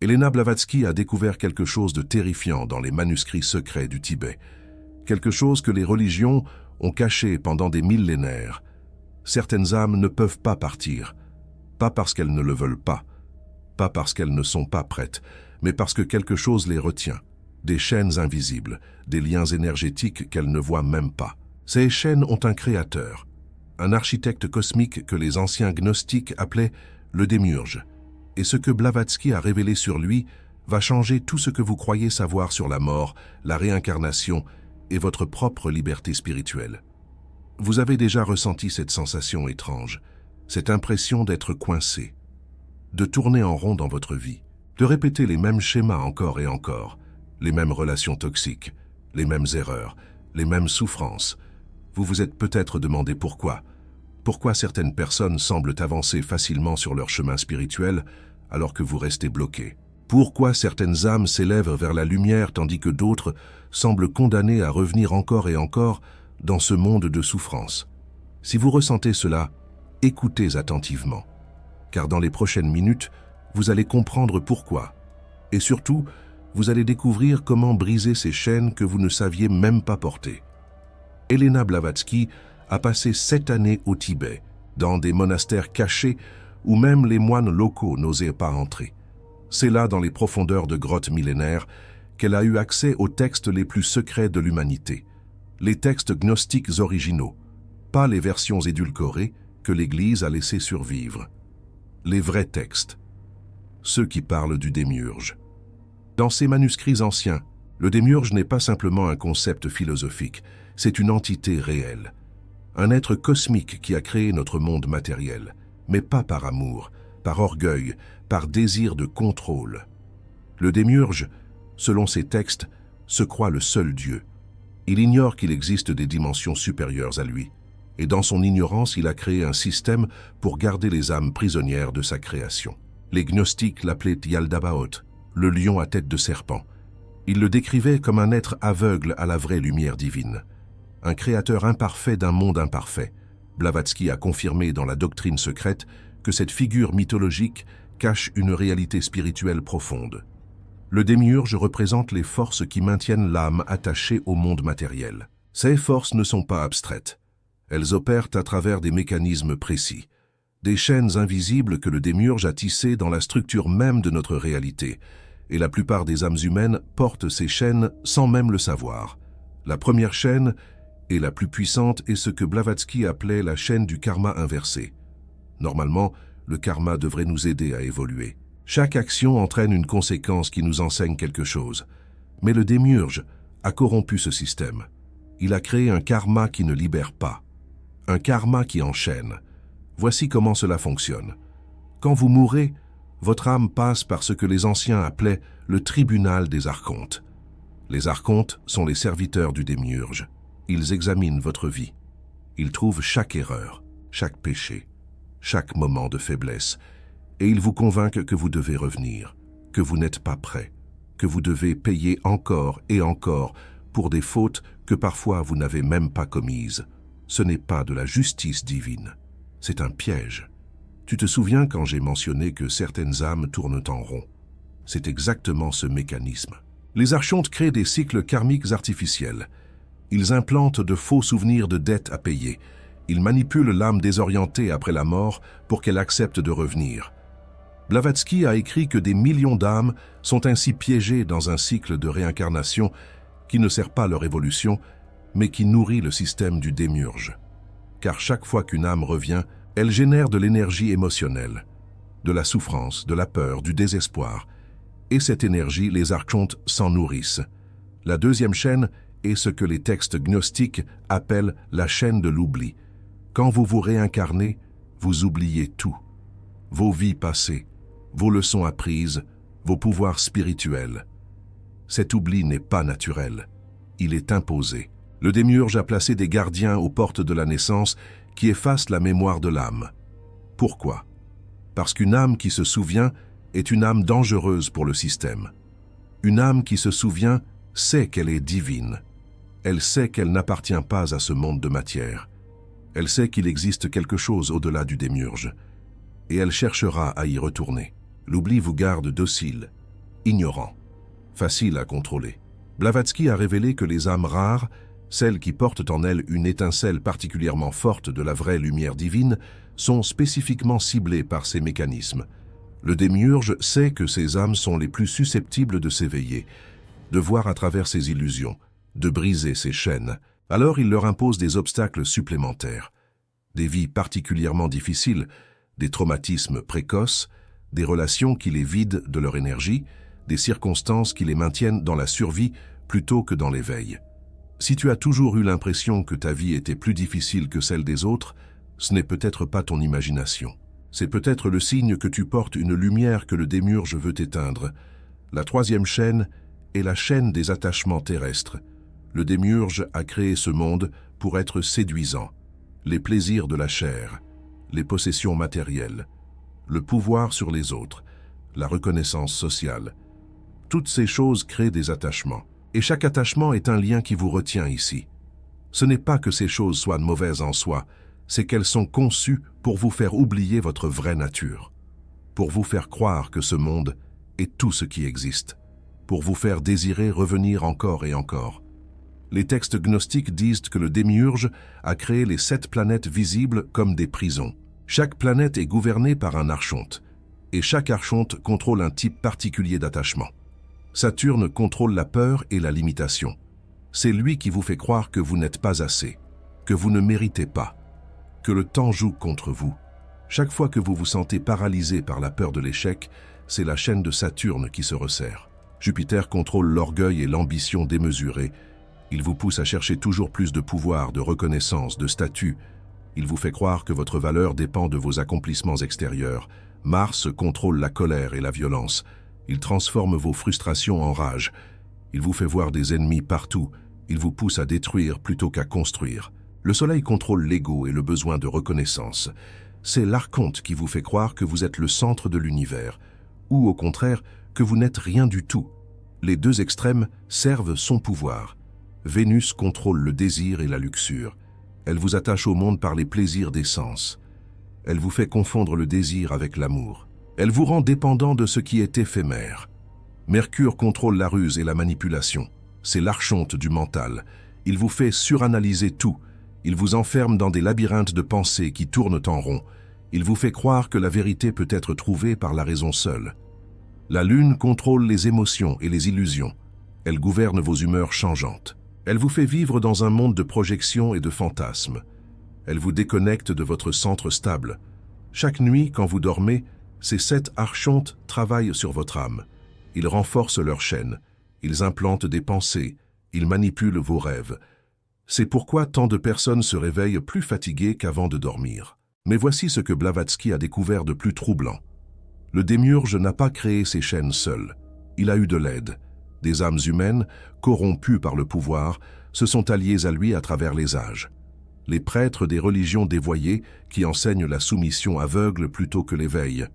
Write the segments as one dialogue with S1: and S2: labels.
S1: Elena Blavatsky a découvert quelque chose de terrifiant dans les manuscrits secrets du Tibet, quelque chose que les religions ont caché pendant des millénaires. Certaines âmes ne peuvent pas partir, pas parce qu'elles ne le veulent pas parce qu'elles ne sont pas prêtes, mais parce que quelque chose les retient, des chaînes invisibles, des liens énergétiques qu'elles ne voient même pas. Ces chaînes ont un créateur, un architecte cosmique que les anciens gnostiques appelaient le démiurge. Et ce que Blavatsky a révélé sur lui va changer tout ce que vous croyez savoir sur la mort, la réincarnation et votre propre liberté spirituelle. Vous avez déjà ressenti cette sensation étrange, cette impression d'être coincé, de tourner en rond dans votre vie, de répéter les mêmes schémas encore et encore, les mêmes relations toxiques, les mêmes erreurs, les mêmes souffrances. Vous vous êtes peut-être demandé pourquoi. Pourquoi certaines personnes semblent avancer facilement sur leur chemin spirituel alors que vous restez bloqué? Pourquoi certaines âmes s'élèvent vers la lumière tandis que d'autres semblent condamnées à revenir encore et encore dans ce monde de souffrance? Si vous ressentez cela, écoutez attentivement, car dans les prochaines minutes, vous allez comprendre pourquoi. Et surtout, vous allez découvrir comment briser ces chaînes que vous ne saviez même pas porter. Elena Blavatsky a passé 7 années au Tibet, dans des monastères cachés où même les moines locaux n'osaient pas entrer. C'est là, dans les profondeurs de grottes millénaires, qu'elle a eu accès aux textes les plus secrets de l'humanité, les textes gnostiques originaux, pas les versions édulcorées que l'Église a laissé survivre. Les vrais textes, ceux qui parlent du démiurge. Dans ces manuscrits anciens, le démiurge n'est pas simplement un concept philosophique, c'est une entité réelle. Un être cosmique qui a créé notre monde matériel, mais pas par amour, par orgueil, par désir de contrôle. Le démiurge, selon ces textes, se croit le seul Dieu. Il ignore qu'il existe des dimensions supérieures à lui, et dans son ignorance, il a créé un système pour garder les âmes prisonnières de sa création. Les gnostiques l'appelaient Yaldabaoth, le lion à tête de serpent. Ils le décrivaient comme un être aveugle à la vraie lumière divine, un créateur imparfait d'un monde imparfait. Blavatsky a confirmé dans la doctrine secrète que cette figure mythologique cache une réalité spirituelle profonde. Le démiurge représente les forces qui maintiennent l'âme attachée au monde matériel. Ces forces ne sont pas abstraites. Elles opèrent à travers des mécanismes précis, des chaînes invisibles que le démiurge a tissées dans la structure même de notre réalité, et la plupart des âmes humaines portent ces chaînes sans même le savoir. La première chaîne, et la plus puissante, est ce que Blavatsky appelait la chaîne du karma inversé. Normalement, le karma devrait nous aider à évoluer. Chaque action entraîne une conséquence qui nous enseigne quelque chose. Mais le démiurge a corrompu ce système. Il a créé un karma qui ne libère pas, un karma qui enchaîne. Voici comment cela fonctionne. Quand vous mourrez, votre âme passe par ce que les anciens appelaient le tribunal des archontes. Les archontes sont les serviteurs du démiurge. Ils examinent votre vie. Ils trouvent chaque erreur, chaque péché, chaque moment de faiblesse, et ils vous convainquent que vous devez revenir, que vous n'êtes pas prêt, que vous devez payer encore et encore pour des fautes que parfois vous n'avez même pas commises. Ce n'est pas de la justice divine, c'est un piège. Tu te souviens quand j'ai mentionné que certaines âmes tournent en rond? C'est exactement ce mécanisme. Les archontes créent des cycles karmiques artificiels. Ils implantent de faux souvenirs de dettes à payer. Ils manipulent l'âme désorientée après la mort pour qu'elle accepte de revenir. Blavatsky a écrit que des millions d'âmes sont ainsi piégées dans un cycle de réincarnation qui ne sert pas leur évolution, mais qui nourrit le système du démiurge. Car chaque fois qu'une âme revient, elle génère de l'énergie émotionnelle, de la souffrance, de la peur, du désespoir. Et cette énergie, les archontes s'en nourrissent. La deuxième chaîne est ce que les textes gnostiques appellent la chaîne de l'oubli. Quand vous vous réincarnez, vous oubliez tout. Vos vies passées, vos leçons apprises, vos pouvoirs spirituels. Cet oubli n'est pas naturel, il est imposé. Le démiurge a placé des gardiens aux portes de la naissance qui effacent la mémoire de l'âme. Pourquoi? Parce qu'une âme qui se souvient est une âme dangereuse pour le système. Une âme qui se souvient sait qu'elle est divine. Elle sait qu'elle n'appartient pas à ce monde de matière. Elle sait qu'il existe quelque chose au-delà du démiurge. Et elle cherchera à y retourner. L'oubli vous garde docile. ignorant, facile à contrôler. Blavatsky a révélé que les âmes rares, celles qui portent en elles une étincelle particulièrement forte de la vraie lumière divine, sont spécifiquement ciblées par ces mécanismes. Le démiurge sait que ces âmes sont les plus susceptibles de s'éveiller, de voir à travers ces illusions, de briser ces chaînes. Alors il leur impose des obstacles supplémentaires, des vies particulièrement difficiles, des traumatismes précoces, des relations qui les vident de leur énergie, des circonstances qui les maintiennent dans la survie plutôt que dans l'éveil. Si tu as toujours eu l'impression que ta vie était plus difficile que celle des autres, ce n'est peut-être pas ton imagination. C'est peut-être le signe que tu portes une lumière que le démiurge veut éteindre. La troisième chaîne est la chaîne des attachements terrestres. Le démiurge a créé ce monde pour être séduisant. Les plaisirs de la chair, les possessions matérielles, le pouvoir sur les autres, la reconnaissance sociale. Toutes ces choses créent des attachements. Et chaque attachement est un lien qui vous retient ici. Ce n'est pas que ces choses soient mauvaises en soi, c'est qu'elles sont conçues pour vous faire oublier votre vraie nature, pour vous faire croire que ce monde est tout ce qui existe, pour vous faire désirer revenir encore et encore. Les textes gnostiques disent que le démiurge a créé les 7 planètes visibles comme des prisons. Chaque planète est gouvernée par un archonte, et chaque archonte contrôle un type particulier d'attachement. Saturne contrôle la peur et la limitation. C'est lui qui vous fait croire que vous n'êtes pas assez, que vous ne méritez pas, que le temps joue contre vous. Chaque fois que vous vous sentez paralysé par la peur de l'échec, c'est la chaîne de Saturne qui se resserre. Jupiter contrôle l'orgueil et l'ambition démesurée. Il vous pousse à chercher toujours plus de pouvoir, de reconnaissance, de statut. Il vous fait croire que votre valeur dépend de vos accomplissements extérieurs. Mars contrôle la colère et la violence. Il transforme vos frustrations en rage. Il vous fait voir des ennemis partout. Il vous pousse à détruire plutôt qu'à construire. Le Soleil contrôle l'ego et le besoin de reconnaissance. C'est l'Archonte qui vous fait croire que vous êtes le centre de l'univers, ou au contraire, que vous n'êtes rien du tout. Les deux extrêmes servent son pouvoir. Vénus contrôle le désir et la luxure. Elle vous attache au monde par les plaisirs des sens. Elle vous fait confondre le désir avec l'amour. Elle vous rend dépendant de ce qui est éphémère. Mercure contrôle la ruse et la manipulation. C'est l'archonte du mental. Il vous fait suranalyser tout. Il vous enferme dans des labyrinthes de pensées qui tournent en rond. Il vous fait croire que la vérité peut être trouvée par la raison seule. La Lune contrôle les émotions et les illusions. Elle gouverne vos humeurs changeantes. Elle vous fait vivre dans un monde de projections et de fantasmes. Elle vous déconnecte de votre centre stable. Chaque nuit, quand vous dormez, ces 7 archontes travaillent sur votre âme. Ils renforcent leur chaîne. Ils implantent des pensées. Ils manipulent vos rêves. C'est pourquoi tant de personnes se réveillent plus fatiguées qu'avant de dormir. Mais voici ce que Blavatsky a découvert de plus troublant. Le démiurge n'a pas créé ces chaînes seul. Il a eu de l'aide. Des âmes humaines, corrompues par le pouvoir, se sont alliées à lui à travers les âges. Les prêtres des religions dévoyées qui enseignent la soumission aveugle plutôt que l'éveil.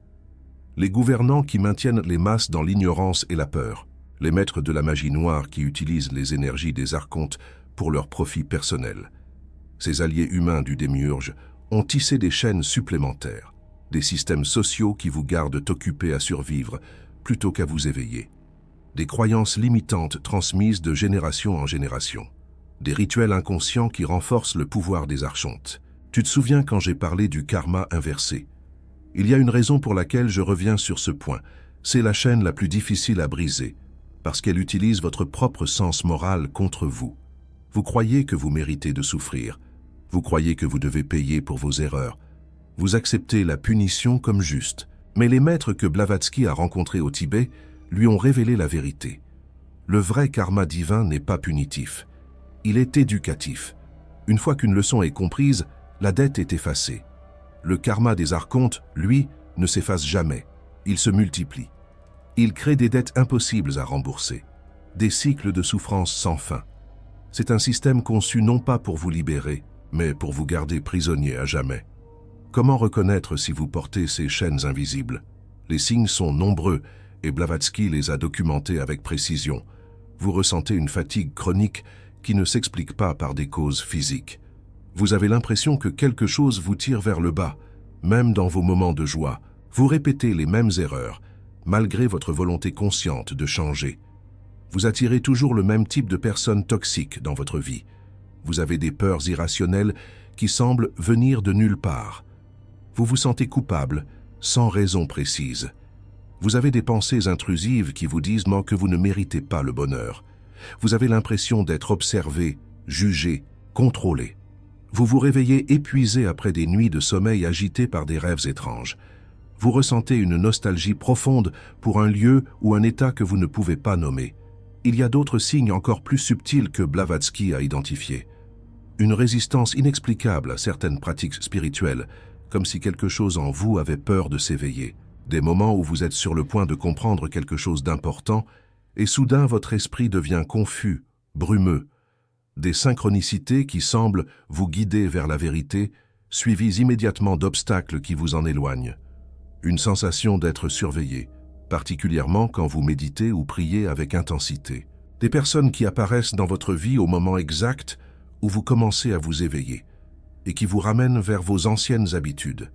S1: Les gouvernants qui maintiennent les masses dans l'ignorance et la peur. Les maîtres de la magie noire qui utilisent les énergies des archontes pour leur profit personnel. Ces alliés humains du démiurge ont tissé des chaînes supplémentaires, des systèmes sociaux qui vous gardent occupés à survivre plutôt qu'à vous éveiller. Des croyances limitantes transmises de génération en génération. Des rituels inconscients qui renforcent le pouvoir des archontes. Tu te souviens quand j'ai parlé du karma inversé? Il y a une raison pour laquelle je reviens sur ce point. C'est la chaîne la plus difficile à briser, parce qu'elle utilise votre propre sens moral contre vous. Vous croyez que vous méritez de souffrir. Vous croyez que vous devez payer pour vos erreurs. Vous acceptez la punition comme juste. Mais les maîtres que Blavatsky a rencontrés au Tibet lui ont révélé la vérité. Le vrai karma divin n'est pas punitif. Il est éducatif. Une fois qu'une leçon est comprise, la dette est effacée. Le karma des archontes, lui, ne s'efface jamais. Il se multiplie. Il crée des dettes impossibles à rembourser. Des cycles de souffrance sans fin. C'est un système conçu non pas pour vous libérer, mais pour vous garder prisonnier à jamais. Comment reconnaître si vous portez ces chaînes invisibles? Les signes sont nombreux et Blavatsky les a documentés avec précision. Vous ressentez une fatigue chronique qui ne s'explique pas par des causes physiques. Vous avez l'impression que quelque chose vous tire vers le bas, même dans vos moments de joie. Vous répétez les mêmes erreurs, malgré votre volonté consciente de changer. Vous attirez toujours le même type de personnes toxiques dans votre vie. Vous avez des peurs irrationnelles qui semblent venir de nulle part. Vous vous sentez coupable, sans raison précise. Vous avez des pensées intrusives qui vous disent que vous ne méritez pas le bonheur. Vous avez l'impression d'être observé, jugé, contrôlé. Vous vous réveillez épuisé après des nuits de sommeil agitées par des rêves étranges. Vous ressentez une nostalgie profonde pour un lieu ou un état que vous ne pouvez pas nommer. Il y a d'autres signes encore plus subtils que Blavatsky a identifiés. Une résistance inexplicable à certaines pratiques spirituelles, comme si quelque chose en vous avait peur de s'éveiller. Des moments où vous êtes sur le point de comprendre quelque chose d'important, et soudain votre esprit devient confus, brumeux. Des synchronicités qui semblent vous guider vers la vérité, suivies immédiatement d'obstacles qui vous en éloignent. Une sensation d'être surveillé, particulièrement quand vous méditez ou priez avec intensité. Des personnes qui apparaissent dans votre vie au moment exact où vous commencez à vous éveiller, et qui vous ramènent vers vos anciennes habitudes.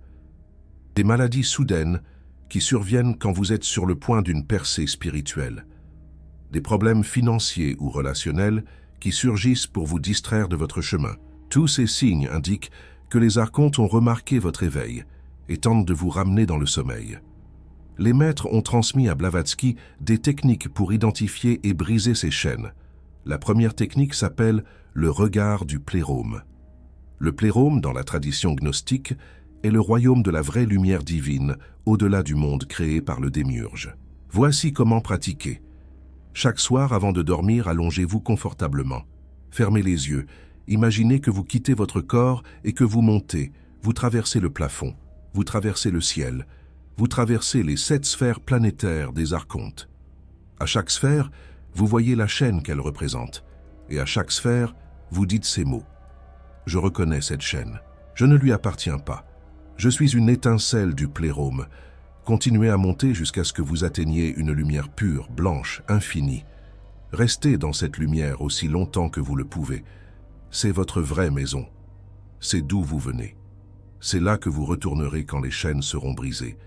S1: Des maladies soudaines qui surviennent quand vous êtes sur le point d'une percée spirituelle. Des problèmes financiers ou relationnels qui surgissent pour vous distraire de votre chemin. Tous ces signes indiquent que les archontes ont remarqué votre éveil et tentent de vous ramener dans le sommeil. Les maîtres ont transmis à Blavatsky des techniques pour identifier et briser ces chaînes. La première technique s'appelle le regard du plérôme. Le plérôme, dans la tradition gnostique, est le royaume de la vraie lumière divine, au-delà du monde créé par le démiurge. Voici comment pratiquer. Chaque soir, avant de dormir, allongez-vous confortablement. Fermez les yeux. Imaginez que vous quittez votre corps et que vous montez. Vous traversez le plafond. Vous traversez le ciel. Vous traversez les 7 sphères planétaires des archontes. À chaque sphère, vous voyez la chaîne qu'elle représente. Et à chaque sphère, vous dites ces mots. Je reconnais cette chaîne. Je ne lui appartiens pas. Je suis une étincelle du plérôme. Continuez à monter jusqu'à ce que vous atteigniez une lumière pure, blanche, infinie. Restez dans cette lumière aussi longtemps que vous le pouvez. C'est votre vraie maison. C'est d'où vous venez. C'est là que vous retournerez quand les chaînes seront brisées.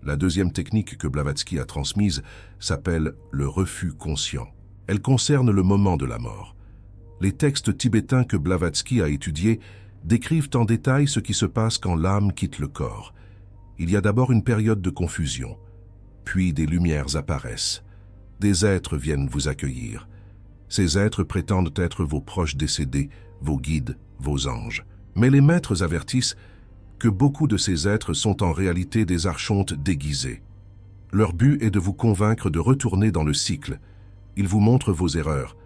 S1: La deuxième technique que Blavatsky a transmise s'appelle le refus conscient. Elle concerne le moment de la mort. Les textes tibétains que Blavatsky a étudiés décrivent en détail ce qui se passe quand l'âme quitte le corps. Il y a d'abord une période de confusion, puis des lumières apparaissent. Des êtres viennent vous accueillir. Ces êtres prétendent être vos proches décédés, vos guides, vos anges. Mais les maîtres avertissent que beaucoup de ces êtres sont en réalité des archontes déguisés. Leur but est de vous convaincre de retourner dans le cycle. Ils vous montrent vos erreurs.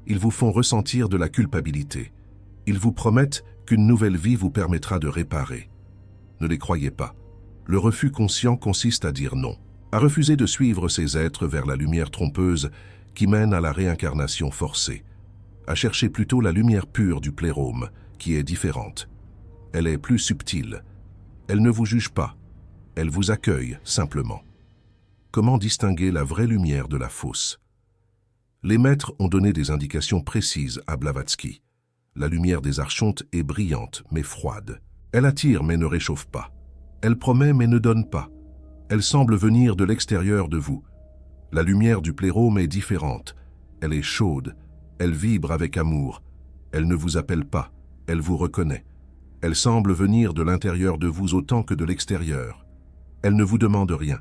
S1: Ils vous font ressentir de la culpabilité. Ils vous promettent qu'une nouvelle vie vous permettra de réparer. Ne les croyez pas. Le refus conscient consiste à dire non, à refuser de suivre ces êtres vers la lumière trompeuse qui mène à la réincarnation forcée, à chercher plutôt la lumière pure du plérôme, qui est différente. Elle est plus subtile. Elle ne vous juge pas. Elle vous accueille simplement. Comment distinguer la vraie lumière de la fausse? Les maîtres ont donné des indications précises à Blavatsky. La lumière des archontes est brillante mais froide. Elle attire mais ne réchauffe pas. Elle promet mais ne donne pas. Elle semble venir de l'extérieur de vous. La lumière du plérôme est différente. Elle est chaude. Elle vibre avec amour. Elle ne vous appelle pas. Elle vous reconnaît. Elle semble venir de l'intérieur de vous autant que de l'extérieur. Elle ne vous demande rien.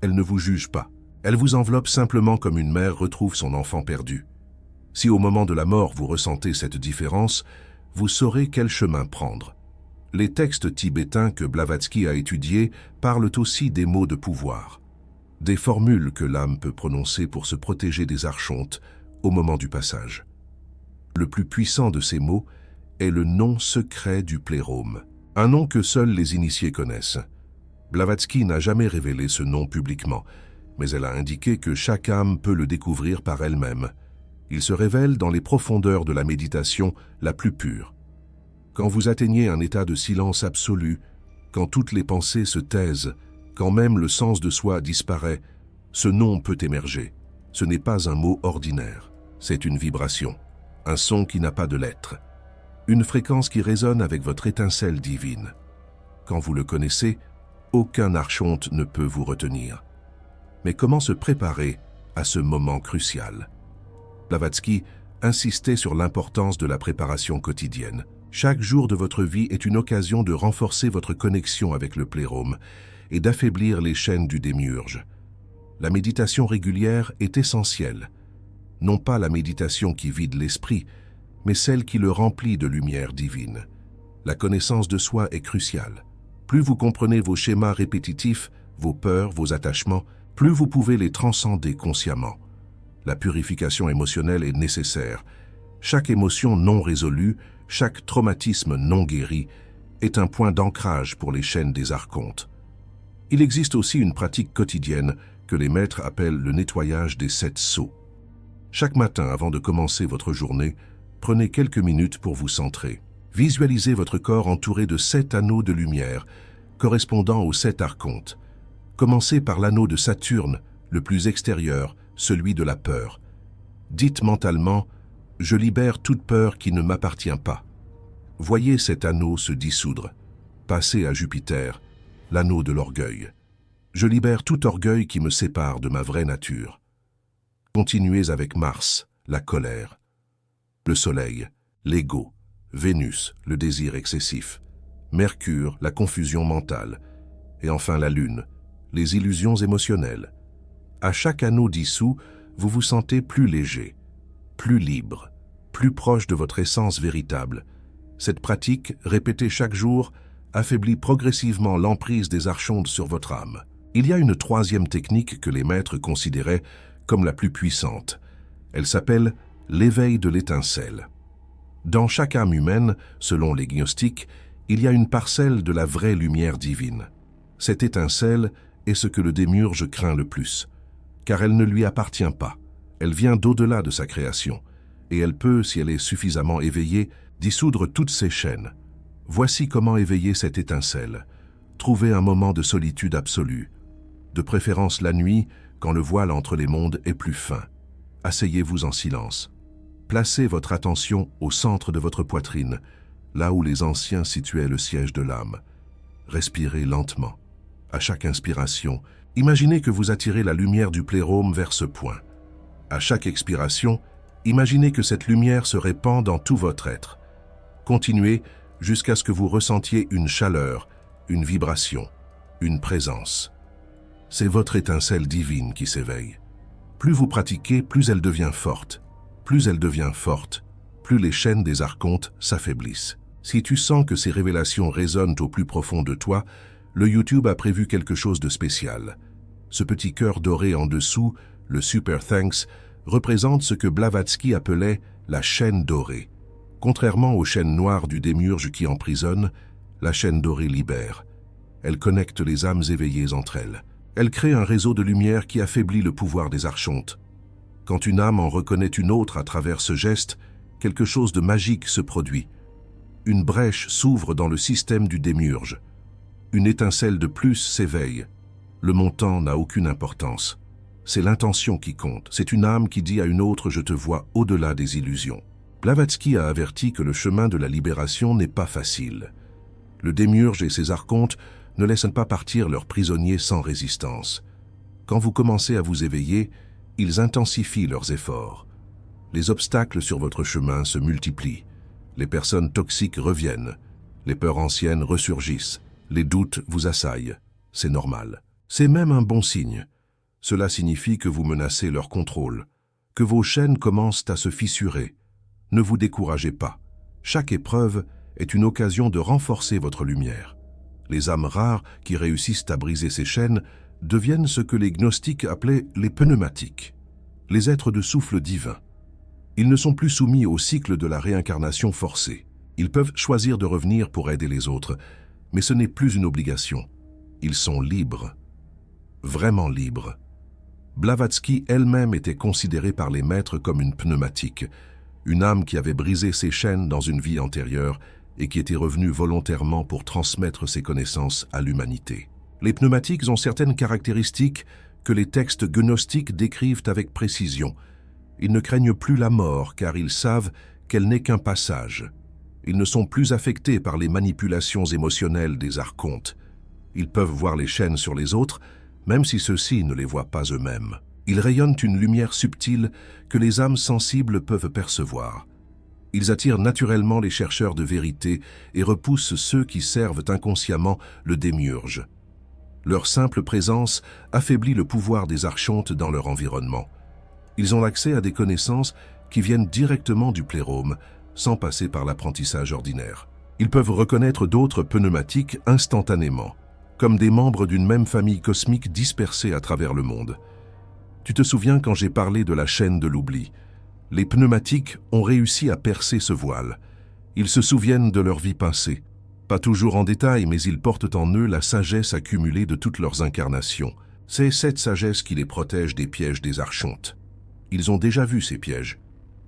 S1: Elle ne vous juge pas. Elle vous enveloppe simplement comme une mère retrouve son enfant perdu. Si au moment de la mort vous ressentez cette différence, vous saurez quel chemin prendre. Les textes tibétains que Blavatsky a étudiés parlent aussi des mots de pouvoir, des formules que l'âme peut prononcer pour se protéger des archontes au moment du passage. Le plus puissant de ces mots est le nom secret du plérôme, un nom que seuls les initiés connaissent. Blavatsky n'a jamais révélé ce nom publiquement, mais elle a indiqué que chaque âme peut le découvrir par elle-même. Il se révèle dans les profondeurs de la méditation la plus pure. Quand vous atteignez un état de silence absolu, quand toutes les pensées se taisent, quand même le sens de soi disparaît, ce nom peut émerger. Ce n'est pas un mot ordinaire, c'est une vibration, un son qui n'a pas de lettres, une fréquence qui résonne avec votre étincelle divine. Quand vous le connaissez, aucun archonte ne peut vous retenir. Mais comment se préparer à ce moment crucial? Blavatsky insistait sur l'importance de la préparation quotidienne. Chaque jour de votre vie est une occasion de renforcer votre connexion avec le plérôme et d'affaiblir les chaînes du démiurge. La méditation régulière est essentielle. Non pas la méditation qui vide l'esprit, mais celle qui le remplit de lumière divine. La connaissance de soi est cruciale. Plus vous comprenez vos schémas répétitifs, vos peurs, vos attachements, plus vous pouvez les transcender consciemment. La purification émotionnelle est nécessaire. Chaque émotion non résolue, chaque traumatisme non guéri est un point d'ancrage pour les chaînes des archontes. Il existe aussi une pratique quotidienne que les maîtres appellent le nettoyage des 7 sceaux. Chaque matin, avant de commencer votre journée, prenez quelques minutes pour vous centrer. Visualisez votre corps entouré de 7 anneaux de lumière, correspondant aux 7 archontes. Commencez par l'anneau de Saturne, le plus extérieur, celui de la peur. Dites mentalement « Je libère toute peur qui ne m'appartient pas ». Voyez cet anneau se dissoudre. Passez à Jupiter, l'anneau de l'orgueil. Je libère tout orgueil qui me sépare de ma vraie nature. Continuez avec Mars, la colère. Le Soleil, l'ego. Vénus, le désir excessif. Mercure, la confusion mentale. Et enfin la Lune, les illusions émotionnelles. À chaque anneau dissous, vous vous sentez plus léger, plus libre, plus proche de votre essence véritable. Cette pratique, répétée chaque jour, affaiblit progressivement l'emprise des archontes sur votre âme. Il y a une troisième technique que les maîtres considéraient comme la plus puissante. Elle s'appelle l'éveil de l'étincelle. Dans chaque âme humaine, selon les gnostiques, il y a une parcelle de la vraie lumière divine. Cette étincelle est ce que le démiurge craint le plus, car elle ne lui appartient pas. Elle vient d'au-delà de sa création, et elle peut, si elle est suffisamment éveillée, dissoudre toutes ses chaînes. Voici comment éveiller cette étincelle. Trouvez un moment de solitude absolue, de préférence la nuit, quand le voile entre les mondes est plus fin. Asseyez-vous en silence. Placez votre attention au centre de votre poitrine, là où les anciens situaient le siège de l'âme. Respirez lentement. À chaque inspiration, imaginez que vous attirez la lumière du plérôme vers ce point. À chaque expiration, imaginez que cette lumière se répand dans tout votre être. Continuez jusqu'à ce que vous ressentiez une chaleur, une vibration, une présence. C'est votre étincelle divine qui s'éveille. Plus vous pratiquez, plus elle devient forte. Plus elle devient forte, plus les chaînes des archontes s'affaiblissent. Si tu sens que ces révélations résonnent au plus profond de toi, le YouTube a prévu quelque chose de spécial. Ce petit cœur doré en dessous, le Super Thanks, représente ce que Blavatsky appelait la chaîne dorée. Contrairement aux chaînes noires du démiurge qui emprisonne, la chaîne dorée libère. Elle connecte les âmes éveillées entre elles. Elle crée un réseau de lumière qui affaiblit le pouvoir des archontes. Quand une âme en reconnaît une autre à travers ce geste, quelque chose de magique se produit. Une brèche s'ouvre dans le système du démiurge. Une étincelle de plus s'éveille. Le montant n'a aucune importance. C'est l'intention qui compte. C'est une âme qui dit à une autre « Je te vois au-delà des illusions ». Blavatsky a averti que le chemin de la libération n'est pas facile. Le démiurge et ses archontes ne laissent pas partir leurs prisonniers sans résistance. Quand vous commencez à vous éveiller, ils intensifient leurs efforts. Les obstacles sur votre chemin se multiplient. Les personnes toxiques reviennent. Les peurs anciennes ressurgissent. Les doutes vous assaillent. C'est normal. C'est même un bon signe. Cela signifie que vous menacez leur contrôle, que vos chaînes commencent à se fissurer. Ne vous découragez pas. Chaque épreuve est une occasion de renforcer votre lumière. Les âmes rares qui réussissent à briser ces chaînes deviennent ce que les gnostiques appelaient les pneumatiques, les êtres de souffle divin. Ils ne sont plus soumis au cycle de la réincarnation forcée. Ils peuvent choisir de revenir pour aider les autres, mais ce n'est plus une obligation. Ils sont libres, vraiment libres. Blavatsky elle-même était considérée par les maîtres comme une pneumatique, une âme qui avait brisé ses chaînes dans une vie antérieure et qui était revenue volontairement pour transmettre ses connaissances à l'humanité. Les pneumatiques ont certaines caractéristiques que les textes gnostiques décrivent avec précision. Ils ne craignent plus la mort car ils savent qu'elle n'est qu'un passage. Ils ne sont plus affectés par les manipulations émotionnelles des archontes. Ils peuvent voir les chaînes sur les autres, même si ceux-ci ne les voient pas eux-mêmes. Ils rayonnent une lumière subtile que les âmes sensibles peuvent percevoir. Ils attirent naturellement les chercheurs de vérité et repoussent ceux qui servent inconsciemment le démiurge. Leur simple présence affaiblit le pouvoir des archontes dans leur environnement. Ils ont accès à des connaissances qui viennent directement du plérôme, sans passer par l'apprentissage ordinaire. Ils peuvent reconnaître d'autres pneumatiques instantanément, comme des membres d'une même famille cosmique dispersés à travers le monde. Tu te souviens quand j'ai parlé de la chaîne de l'oubli? Les pneumatiques ont réussi à percer ce voile. Ils se souviennent de leur vie passée. Pas toujours en détail, mais ils portent en eux la sagesse accumulée de toutes leurs incarnations. C'est cette sagesse qui les protège des pièges des archontes. Ils ont déjà vu ces pièges.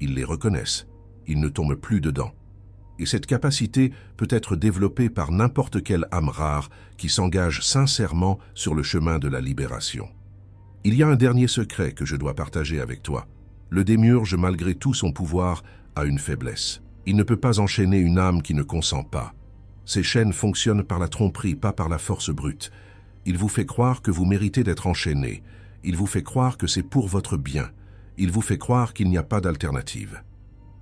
S1: Ils les reconnaissent. Ils ne tombent plus dedans. Et cette capacité peut être développée par n'importe quelle âme rare qui s'engage sincèrement sur le chemin de la libération. Il y a un dernier secret que je dois partager avec toi. Le démiurge, malgré tout son pouvoir, a une faiblesse. Il ne peut pas enchaîner une âme qui ne consent pas. Ces chaînes fonctionnent par la tromperie, pas par la force brute. Il vous fait croire que vous méritez d'être enchaîné. Il vous fait croire que c'est pour votre bien. Il vous fait croire qu'il n'y a pas d'alternative.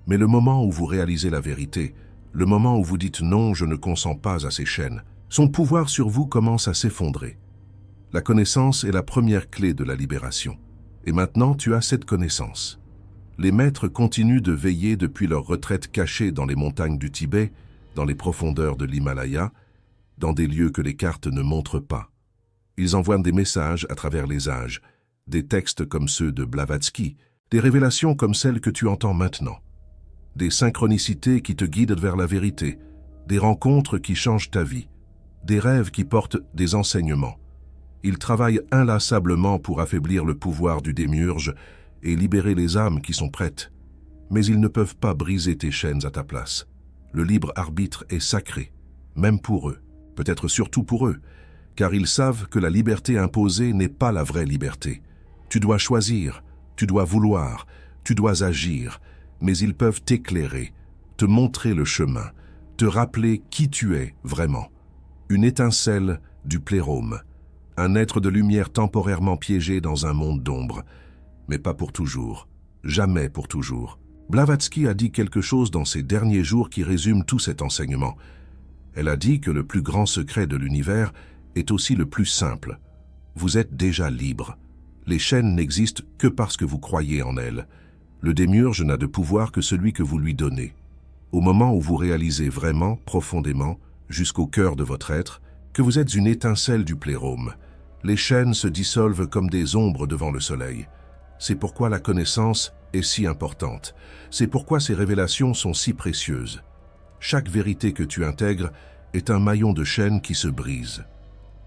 S1: Mais le moment où vous réalisez la vérité, le moment où vous dites non, je ne consens pas à ces chaînes, son pouvoir sur vous commence à s'effondrer. La connaissance est la première clé de la libération. Et maintenant, tu as cette connaissance. Les maîtres continuent de veiller depuis leur retraite cachée dans les montagnes du Tibet, dans les profondeurs de l'Himalaya, dans des lieux que les cartes ne montrent pas. Ils envoient des messages à travers les âges, des textes comme ceux de Blavatsky, des révélations comme celles que tu entends maintenant, des synchronicités qui te guident vers la vérité, des rencontres qui changent ta vie, des rêves qui portent des enseignements. Ils travaillent inlassablement pour affaiblir le pouvoir du démiurge et libérer les âmes qui sont prêtes. Mais ils ne peuvent pas briser tes chaînes à ta place. Le libre arbitre est sacré, même pour eux, peut-être surtout pour eux, car ils savent que la liberté imposée n'est pas la vraie liberté. Tu dois choisir, tu dois vouloir, tu dois agir, mais ils peuvent t'éclairer, te montrer le chemin, te rappeler qui tu es vraiment. Une étincelle du plérôme. Un être de lumière temporairement piégé dans un monde d'ombre, mais pas pour toujours, jamais pour toujours. Blavatsky a dit quelque chose dans ces derniers jours qui résume tout cet enseignement. Elle a dit que le plus grand secret de l'univers est aussi le plus simple. Vous êtes déjà libre. Les chaînes n'existent que parce que vous croyez en elles. Le démiurge n'a de pouvoir que celui que vous lui donnez. Au moment où vous réalisez vraiment, profondément, jusqu'au cœur de votre être, que vous êtes une étincelle du plérôme, les chaînes se dissolvent comme des ombres devant le soleil. C'est pourquoi la connaissance est si importante. C'est pourquoi ces révélations sont si précieuses. Chaque vérité que tu intègres est un maillon de chaîne qui se brise.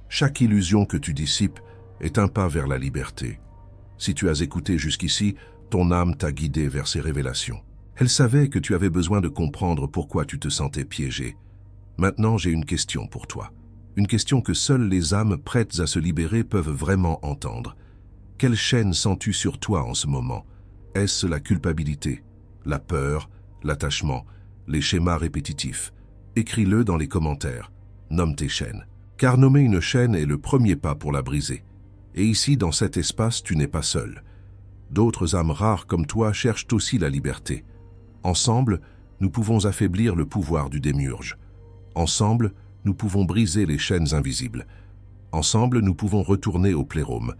S1: Chaque illusion que tu dissipes est un pas vers la liberté. Si tu as écouté jusqu'ici, ton âme t'a guidé vers ces révélations. Elle savait que tu avais besoin de comprendre pourquoi tu te sentais piégé. Maintenant, j'ai une question pour toi. Une question que seules les âmes prêtes à se libérer peuvent vraiment entendre. Quelle chaîne sens-tu sur toi en ce moment? Est-ce la culpabilité, la peur, l'attachement, les schémas répétitifs? Écris-le dans les commentaires. Nomme tes chaînes. Car nommer une chaîne est le premier pas pour la briser. Et ici, dans cet espace, tu n'es pas seul. D'autres âmes rares comme toi cherchent aussi la liberté. Ensemble, nous pouvons affaiblir le pouvoir du démiurge. Ensemble, nous pouvons briser les chaînes invisibles. Ensemble, nous pouvons retourner au plérôme.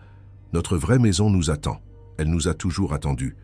S1: Notre vraie maison nous attend. Elle nous a toujours attendus.